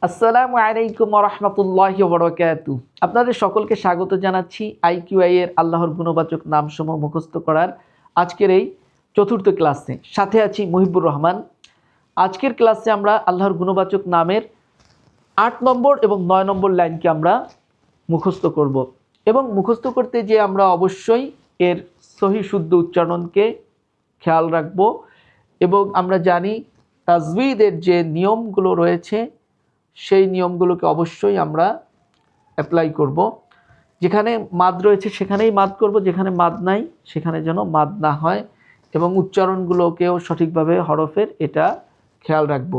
আসসালামু আলাইকুম ওয়া রাহমাতুল্লাহি ওয়া বারাকাতুহু। আপনাদের সকলকে স্বাগত জানাচ্ছি আইকিউআই এর আল্লাহর গুণবাচক নামসমূহ মুখস্থ করার আজকের এই চতুর্থ ক্লাসে। সাথে আছি মুহিবুর রহমান। আজকের ক্লাসে আমরা আল্লাহর গুণবাচক নামের ৮ নম্বর এবং ৯ নম্বর লাইনকে আমরা মুখস্থ করব এবং মুখস্থ করতে যে আমরা অবশ্যই এর সহি শুদ্ধ উচ্চারণকে খেয়াল রাখব এবং আমরা জানি তাজউইদের যে নিয়মগুলো রয়েছে সেই নিয়মগুলোকে অবশ্যই আমরা অ্যাপ্লাই করব। যেখানে মাদ রয়েছে সেখানেই মাদ করব, যেখানে মাদ নাই সেখানে যেন মাদ না হয় এবং উচ্চারণগুলোকেও সঠিকভাবে হরফের এটা খেয়াল রাখব।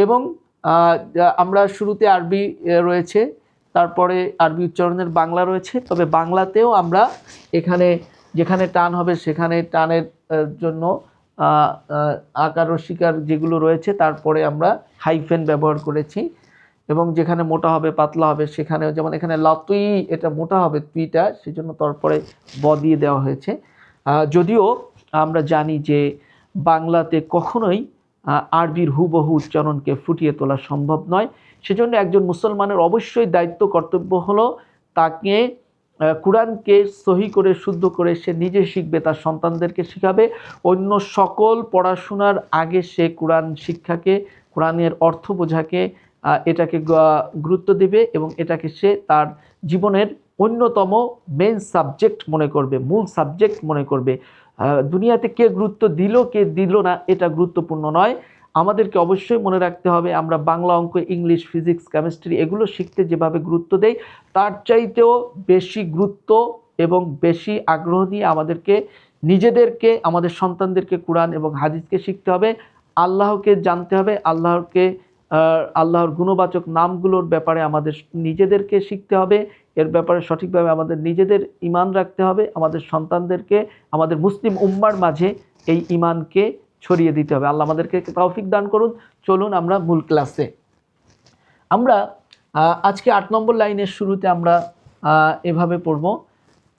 এবং আমরা শুরুতে আরবি রয়েছে, তারপরে আরবি উচ্চারণের বাংলা রয়েছে, তবে বাংলাতেও আমরা এখানে যেখানে টান হবে সেখানে টানের জন্য আকার রসিকার যেগুলো রয়েছে তারপরে আমরা হাইফেন ব্যবহার করেছি এবং যেখানে মোটা হবে পাতলা হবে সেখানেও, যেমন এখানে লাতুই এটা মোটা হবে তুইটা, সেজন্য তারপরে ব দিয়ে দেওয়া হয়েছে। যদিও আমরা জানি যে বাংলাতে কখনোই আরবির হুবহু উচ্চারণকে ফুটিয়ে তোলা সম্ভব নয়, সেজন্য একজন মুসলমানের অবশ্যই দায়িত্ব কর্তব্য হলো তাকে কোরআনকে সহি করে শুদ্ধ করে সে নিজে শিখবে, তার সন্তানদেরকে শিখাবে। অন্য সকল পড়াশোনার আগে সে কোরআন শিক্ষাকে, কোরআনের অর্থ বোঝাকে এটাকে গুরুত্ব দেবে এবং এটাকে সে তার জীবনের অন্যতম মেন সাবজেক্ট মনে করবে, মূল সাবজেক্ট মনে করবে। দুনিয়াতে কে গুরুত্ব দিল কে দিল না এটা গুরুত্বপূর্ণ নয়। আমাদেরকে অবশ্যই মনে রাখতে হবে আমরা বাংলা, অঙ্ক, ইংলিশ, ফিজিক্স, কেমিস্ট্রি এগুলো শিখতে যেভাবে গুরুত্ব দেই তার চাইতেও বেশি গুরুত্ব এবং বেশি আগ্রহ দিয়ে আমাদেরকে নিজেদেরকে, আমাদের সন্তানদেরকে কোরআন এবং হাদিসকে শিখতে হবে, আল্লাহকে জানতে হবে, আল্লাহর গুণবাচক নামগুলোর ব্যাপারে আমাদের নিজেদেরকে শিখতে হবে, এর ব্যাপারে সঠিকভাবে আমাদের নিজেদের ঈমান রাখতে হবে, আমাদের সন্তানদেরকে, আমাদের মুসলিম উম্মার মাঝে এই ঈমানকে ছড়িয়ে দিতে হবে। আল্লাহ আমাদেরকে তৌফিক দান করুন। চলুন আমরা মূল ক্লাসে। আমরা আজকে ৮ নম্বর লাইনের শুরুতে আমরা এভাবে পড়ব,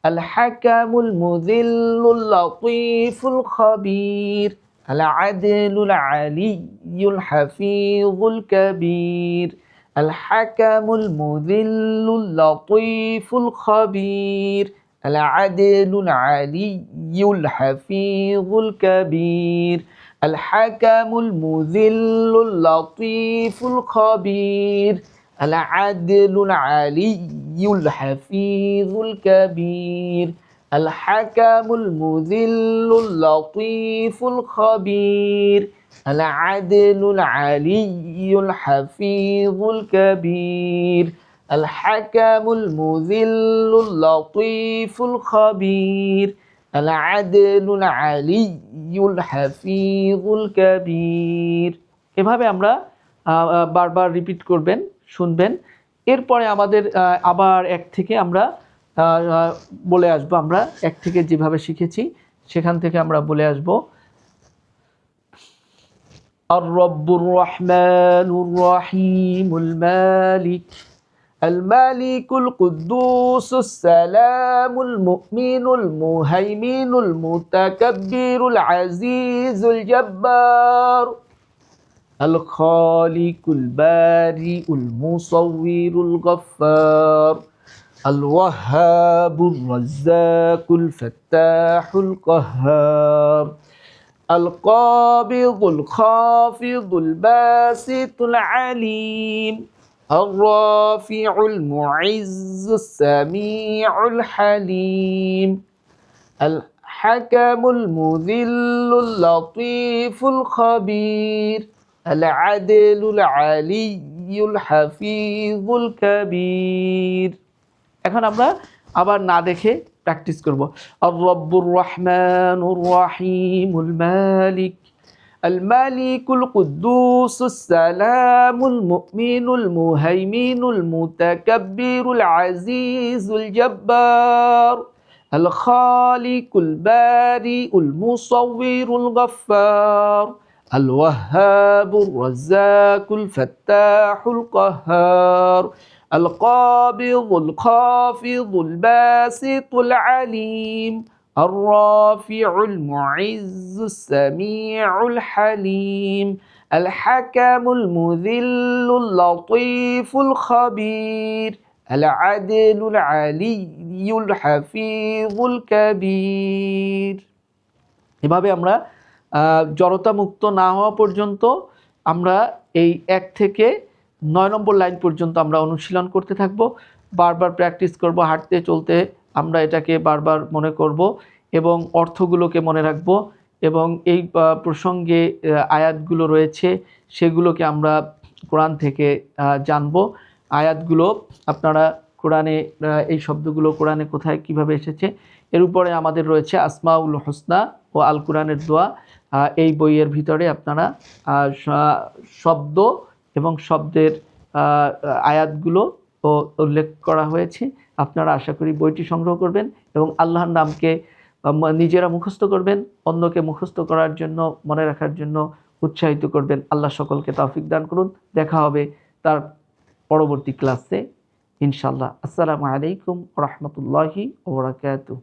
আল হাকামুল মুযিল্লুল লাতীফুল খাবীর আল আদলুল আলিয়্যুল হাফিযুল কাবীর। আল হাকামুল মুযিল্লুল লাতীফুল খাবীর আল আদলুল আলিয়্যুল হাফিযুল কাবীর। আল হাকামুল মুযিল্লুল লাতীফুল খাবীর আল আদলুল আলিয়্যুল হাফিযুল কাবীর। আল হাকামুল মুযিল্লুল লাতীফুল খাবীর আল আদলুল আলিয়্যুল হাফিযুল কাবীর। আল হাকামুল মুযিল্লুল লাতীফুল খাবীর আল আদলুল আলিয়্যুল হাফিযুল কাবীর। এভাবে আমরা বারবার রিপিট করবেন, শুনবেন। এরপরে আমাদের আবার এক থেকে আমরা বলে আসবো, আমরা এক থেকে যেভাবে শিখেছি সেখান থেকে আমরা বলে আসবো। আর রব্বুর রহমানুর রহিমুল মালিক المالك القدوس السلام المؤمن المهيمن المتكبر العزيز الجبار الخالق البارئ المصور الغفار الوهاب الرزاق الفتاح القهار القابض الخافض الباسط العليم الرافع المعز السميع الحليم الحكم المذل اللطيف الخبير العدل العلي الحفيظ الكبير। এখন আমরা আবার না দেখে প্র্যাকটিস করব। আর রব্বুর রহমানুর রহিমুল মালিক الملك القدوس السلام المؤمن المهيمن المتكبر العزيز الجبار الخالق البارئ المصور الغفار الوهاب الرزاق الفتاح القهار القابض الخافض الباسط العليم الرافع المعز السميع الحليم আল হাকামুল মুযিল্লুল লতীফুল খাবীর, আল আদিলুল আলিয়্যুল হাফিযুল কাবীর। এভাবে আমরা জড়তা মুক্ত না হওয়া পর্যন্ত আমরা এই 1 থেকে 9 নম্বর লাইন পর্যন্ত আমরা অনুশীলন করতে থাকব, বারবার প্র্যাকটিস করব, হাঁটতে চলতে আমরা এটাকে বারবার মনে করব এবং অর্থগুলোকে মনে রাখব এবং এই প্রসঙ্গে আয়াতগুলো রয়েছে সেগুলোকে আমরা কোরআন থেকে জানব। আয়াতগুলো আপনারা কোরআনে এই শব্দগুলো কোরআনে কোথায় কিভাবে এসেছে এর উপরে আমাদের রয়েছে আসমাউল হোসনা ও আল কোরআনের দোয়া। এই বইয়ের ভিতরে আপনারা শব্দ এবং শব্দের আয়াতগুলো উল্লেখ করা হয়েছে। আপনারা আশা করি বইটি সংগ্রহ করবেন এবং আল্লাহর নামকে নিজেরা মুখস্থ করবেন, অন্যকে মুখস্থ করার জন্য, মনে রাখার জন্য উৎসাহিত করবেন। আল্লাহ সকলকে তৌফিক দান করুন। দেখা হবে তার পরবর্তী ক্লাসে ইনশাআল্লাহ। আসসালামু আলাইকুম ওয়া রাহমাতুল্লাহি ওয়া বারাকাতুহু।